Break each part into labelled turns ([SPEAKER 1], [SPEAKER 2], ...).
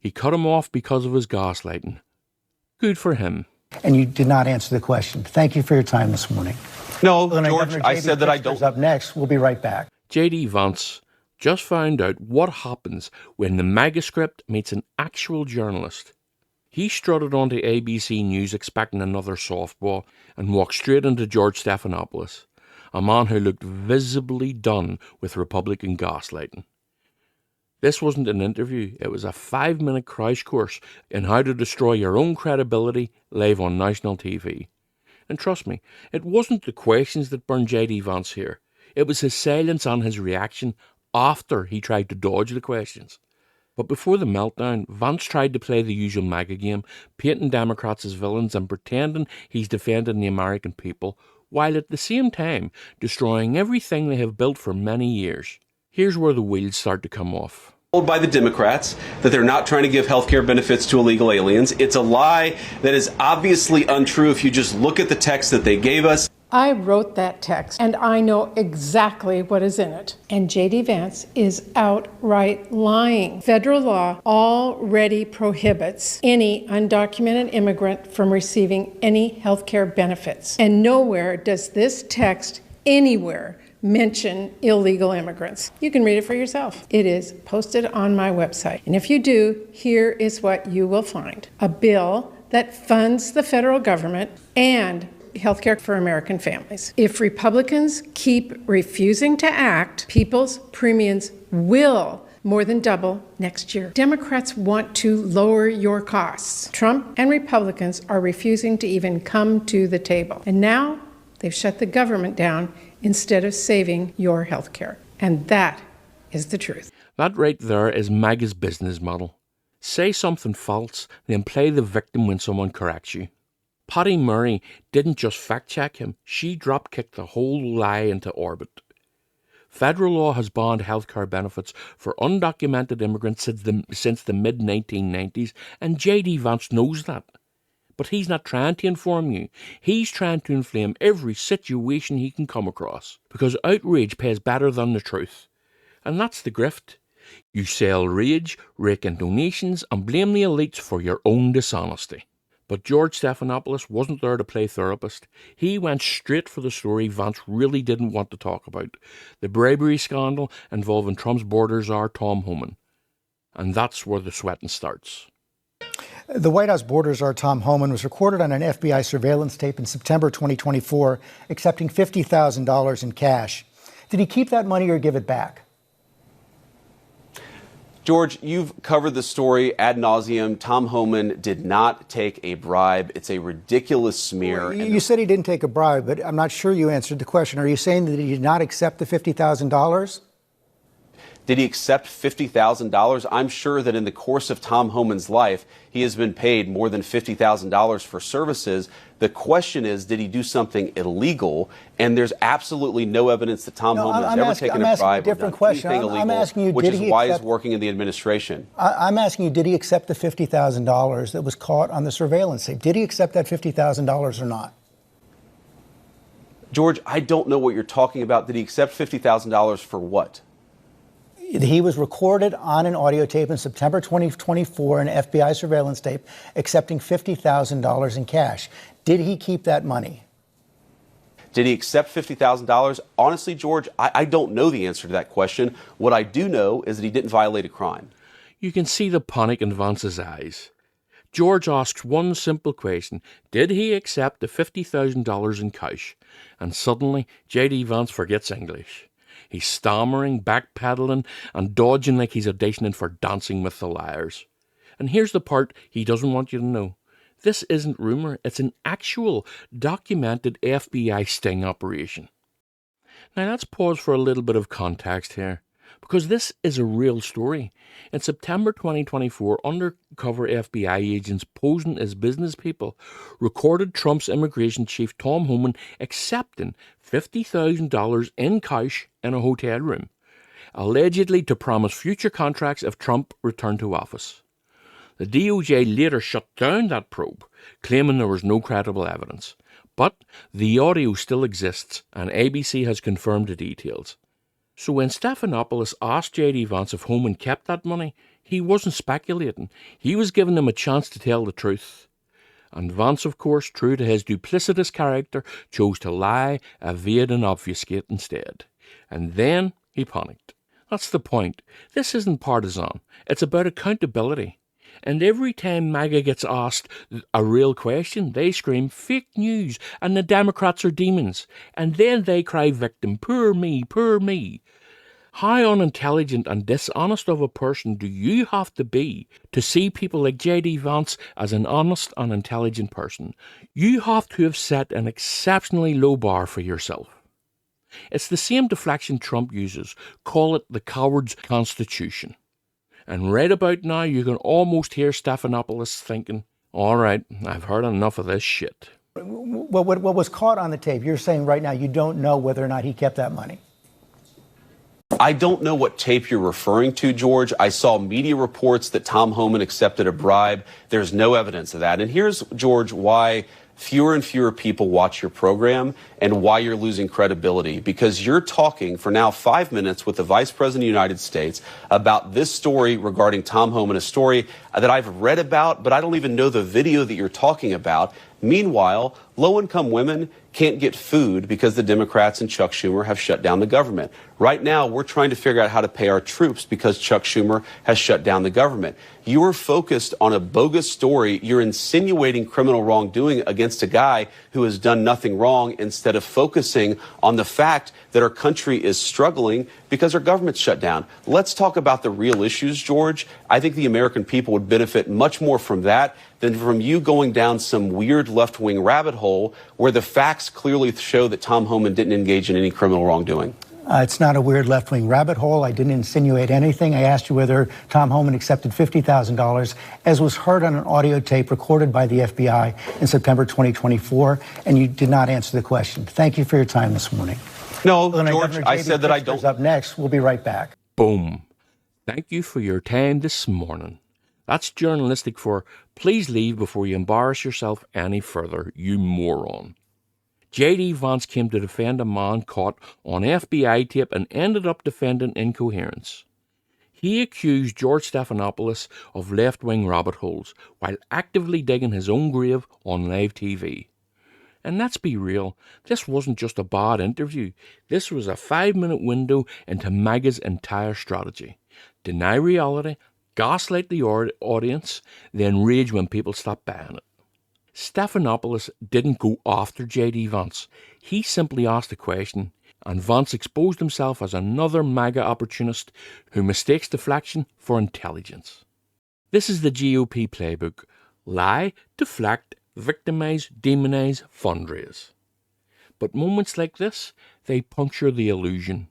[SPEAKER 1] He cut him off because of his gaslighting. Good for him.
[SPEAKER 2] And you did not answer the question. Thank you for your time this morning.
[SPEAKER 3] No, George, I said that I don't.
[SPEAKER 2] Up next, we'll be right back.
[SPEAKER 1] J.D. Vance just found out what happens when the MAGA script meets an actual journalist. He strutted onto ABC News expecting another softball and walked straight into George Stephanopoulos, a man who looked visibly done with Republican gaslighting. This wasn't an interview, it was a 5-minute crash course in how to destroy your own credibility live on national TV. And trust me, it wasn't the questions that burned J.D. Vance here. It was his silence and his reaction after he tried to dodge the questions. But before the meltdown, Vance tried to play the usual MAGA game, painting Democrats as villains and pretending he's defending the American people, while at the same time destroying everything they have built for many years. Here's where the wheels start to come off.
[SPEAKER 3] By the Democrats that they're not trying to give health care benefits to illegal aliens. It's a lie that is obviously untrue if you just look at the text that they gave us.
[SPEAKER 4] I wrote that text, and I know exactly what is in it. And J.D. Vance is outright lying. Federal law already prohibits any undocumented immigrant from receiving any health care benefits. And nowhere does this text anywhere mention illegal immigrants. You can read it for yourself. It is posted on my website. And if you do, here is what you will find. A bill that funds the federal government and healthcare for American families. If Republicans keep refusing to act, people's premiums will more than double next year. Democrats want to lower your costs. Trump and Republicans are refusing to even come to the table. And now they've shut the government down instead of saving your health care. And that is the truth.
[SPEAKER 1] That right there is MAGA's business model. Say something false, then play the victim when someone corrects you. Patty Murray didn't just fact-check him, she drop-kicked the whole lie into orbit. Federal law has banned healthcare benefits for undocumented immigrants since the mid-1990s, and J.D. Vance knows that. But he's not trying to inform you. He's trying to inflame every situation he can come across, because outrage pays better than the truth. And that's the grift. You sell rage, rake in donations, and blame the elites for your own dishonesty. But George Stephanopoulos wasn't there to play therapist. He went straight for the story Vance really didn't want to talk about, the bribery scandal involving Trump's border czar Tom Homan. And that's where the sweating starts.
[SPEAKER 2] The White House border czar Tom Homan was recorded on an FBI surveillance tape in September 2024, accepting $50,000 in cash. Did he keep that money or give it back?
[SPEAKER 3] George, you've covered the story ad nauseum. Tom Homan did not take a bribe. It's a ridiculous smear.
[SPEAKER 2] Well, you said he didn't take a bribe, but I'm not sure you answered the question. Are you saying that he did not accept the $50,000?
[SPEAKER 3] Did he accept $50,000? I'm sure that in the course of Tom Homan's life, he has been paid more than $50,000 for services. The question is, did he do something illegal? And there's absolutely no evidence that Tom Homan has ever taken a bribe or done anything illegal, which is why he's working in the administration.
[SPEAKER 2] I'm asking you, did he accept the $50,000 that was caught on the surveillance tape? Did he accept that $50,000 or not?
[SPEAKER 3] George, I don't know what you're talking about. Did he accept $50,000 for what?
[SPEAKER 2] He was recorded on an audio tape in September 2024, an FBI surveillance tape, accepting $50,000 in cash. Did he keep that money?
[SPEAKER 3] Did he accept $50,000? Honestly, George, I don't know the answer to that question. What I do know is that he didn't violate a crime.
[SPEAKER 1] You can see the panic in Vance's eyes. George asks one simple question. Did he accept the $50,000 in cash? And suddenly, J.D. Vance forgets English. He's stammering, backpedaling, and dodging like he's auditioning for Dancing with the Liars. And here's the part he doesn't want you to know. This isn't rumour, it's an actual, documented FBI sting operation. Now let's pause for a little bit of context here, because this is a real story. In September 2024, undercover FBI agents posing as business people recorded Trump's immigration chief Tom Homan accepting $50,000 in cash in a hotel room, allegedly to promise future contracts if Trump returned to office. The DOJ later shut down that probe, claiming there was no credible evidence. But the audio still exists, and ABC has confirmed the details. So when Stephanopoulos asked J.D. Vance if Homan kept that money, He wasn't speculating. He was giving them a chance to tell the truth. And Vance, of course, true to his duplicitous character, chose to lie, evade and obfuscate instead. And then he panicked. That's the point. This isn't partisan. It's about accountability. And every time MAGA gets asked a real question, they scream fake news and the Democrats are demons. And then they cry victim, poor me, poor me. How unintelligent and dishonest of a person do you have to be to see people like J.D. Vance as an honest and intelligent person? You have to have set an exceptionally low bar for yourself. It's the same deflection Trump uses. Call it the coward's constitution. And right about now, you can almost hear Stephanopoulos thinking, all right, I've heard enough of this shit.
[SPEAKER 2] What was caught on the tape, you're saying right now you don't know whether or not he kept that money.
[SPEAKER 3] I don't know what tape you're referring to, George. I saw media reports that Tom Homan accepted a bribe. There's no evidence of that. And here's, George, why fewer and fewer people watch your program and why you're losing credibility. Because you're talking for now 5 minutes with the Vice President of the United States about this story regarding Tom Homan, a story that I've read about, but I don't even know the video that you're talking about. Meanwhile, low-income women can't get food because the Democrats and Chuck Schumer have shut down the government. Right now, we're trying to figure out how to pay our troops because Chuck Schumer has shut down the government. You are focused on a bogus story. You're insinuating criminal wrongdoing against a guy who has done nothing wrong instead of focusing on the fact that our country is struggling because our government's shut down. Let's talk about the real issues, George. I think the American people would benefit much more from that than from you going down some weird left-wing rabbit hole where the facts clearly show that Tom Homan didn't engage in any criminal wrongdoing.
[SPEAKER 2] It's not a weird left-wing rabbit hole. I didn't insinuate anything. I asked you whether Tom Homan accepted $50,000, as was heard on an audio tape recorded by the FBI in September 2024, and you did not answer the question. Thank you for your time this morning.
[SPEAKER 3] No, George, I said that I don't.
[SPEAKER 2] Up next, we'll be right back.
[SPEAKER 1] Boom. Thank you for your time this morning. That's journalistic for please leave before you embarrass yourself any further, you moron. J.D. Vance came to defend a man caught on FBI tape and ended up defending incoherence. He accused George Stephanopoulos of left-wing rabbit holes while actively digging his own grave on live TV. And let's be real, this wasn't just a bad interview. This was a 5-minute window into MAGA's entire strategy. Deny reality, gaslight the audience, then rage when people stop buying it. Stephanopoulos didn't go after J.D. Vance. He simply asked a question, and Vance exposed himself as another MAGA opportunist who mistakes deflection for intelligence. This is the GOP playbook. Lie, deflect, victimize, demonize, fundraise. But moments like this, they puncture the illusion.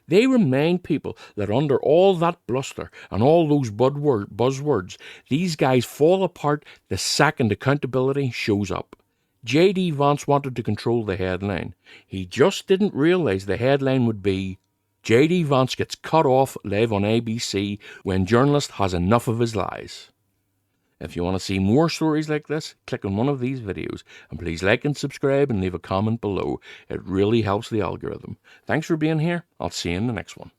[SPEAKER 1] They remind people that under all that bluster and all those buzzwords, these guys fall apart the second accountability shows up. J.D. Vance wanted to control the headline. He just didn't realize the headline would be, J.D. Vance gets cut off live on ABC when journalist has enough of his lies. If you want to see more stories like this, click on one of these videos, and please like and subscribe and leave a comment below. It really helps the algorithm. Thanks for being here. I'll see you in the next one.